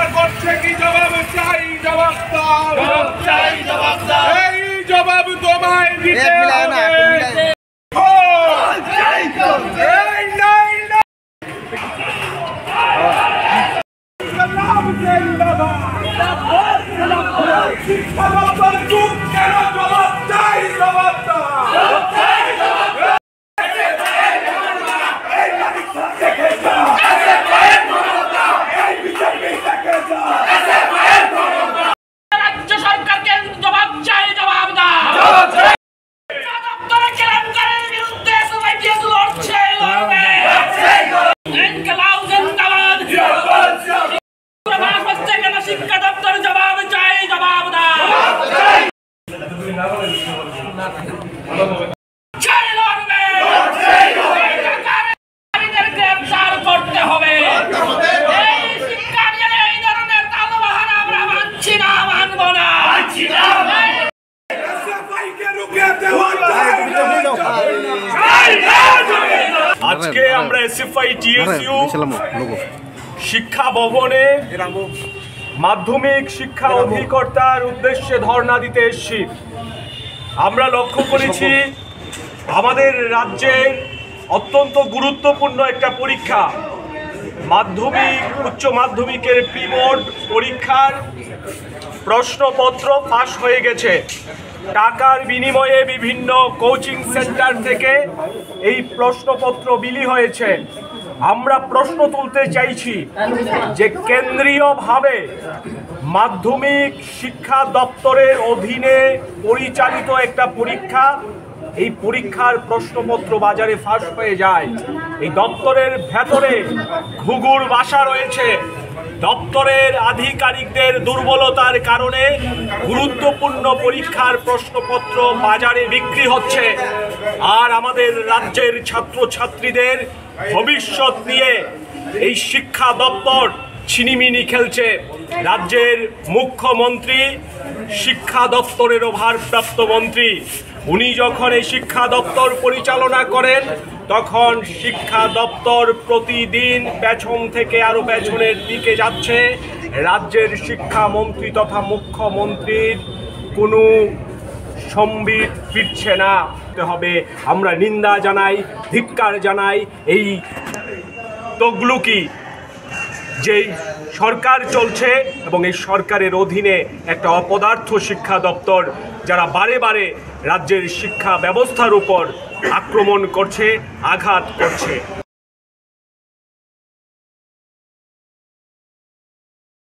সরকার করছে কি জবাব চাই, জবাব দাও, জবাব চাই, জবাব দাও। এই জবাব তোমায় দিতে হবে। এই নাই না শিক্ষা দপ্তর চুপ কেন? জবাব চাই, জবাব দাও। রাজ্য সরকারকে জবাব চাই, জবাব দাও। দপ্তরে কেলেঙ্কারির বিরুদ্ধে সবাই যেহেতু লড়ছে, লড়বে। ইনকিলাব জিন্দাবাদ। কেন শিক্ষা দপ্তর জবাব চাই, জবাব দাও। গ্রেফতার করতে হবে। এই শিক্ষা নিয়ে এই ধরনের তালবাহানা আমরা মানছি না, মানব না। আজকে আমরা এসএফআই টিএসইউ শিক্ষা ভবনে মাধ্যমিক শিক্ষা অধিকর্তার উদ্দেশ্যে ধর্ণা দিতে এসেছি। আমরা লক্ষ্য করেছি আমাদের রাজ্যের অত্যন্ত গুরুত্বপূর্ণ একটা পরীক্ষা, মাধ্যমিক উচ্চ মাধ্যমিকের প্রি বোর্ড পরীক্ষার প্রশ্নপত্র ফাঁস হয়ে গেছে। টাকার বিনিময়ে বিভিন্ন কোচিং সেন্টার থেকে এই প্রশ্নপত্র বিলি হয়েছে। আমরা প্রশ্ন তুলতে চাইছি যে কেন্দ্রীয়ভাবে মাধ্যমিক শিক্ষা দপ্তরের অধীনে পরিচালিত একটা পরীক্ষা, এই পরীক্ষার প্রশ্নপত্র বাজারে ফাঁস হয়ে যায়। এই দপ্তরের ভেতরে ঘুঘুর বাসা রয়েছে। দপ্তরের আধিকারিকদের দুর্বলতার কারণে গুরুত্বপূর্ণ পরীক্ষার প্রশ্নপত্র বাজারে বিক্রি হচ্ছে। আর আমাদের রাজ্যের ছাত্রছাত্রীদের ভবিষ্যৎ নিয়ে এই শিক্ষা দপ্তর ছিনিমিনি খেলছে। রাজ্যের মুখ্যমন্ত্রী শিক্ষা দপ্তরের ভারপ্রাপ্ত মন্ত্রী, উনি যখন এই শিক্ষা দপ্তর পরিচালনা করেন তখন শিক্ষা দপ্তর প্রতিদিন পেছন থেকে আরো পেছনের দিকে যাচ্ছে। রাজ্যের শিক্ষামন্ত্রী তথা মুখ্যমন্ত্রীর কোনো সম্বিত ফিরছে না। হবে আমরা নিন্দা জানাই, ধিক্কার জানাই এই তগলুকি যেই সরকার চলছে এবং এই সরকারের অধীনে একটা অপদার্থ শিক্ষা দপ্তর, যারা বারে বারে রাজ্যের শিক্ষা ব্যবস্থার উপর আক্রমণ করছে, আঘাত করছে।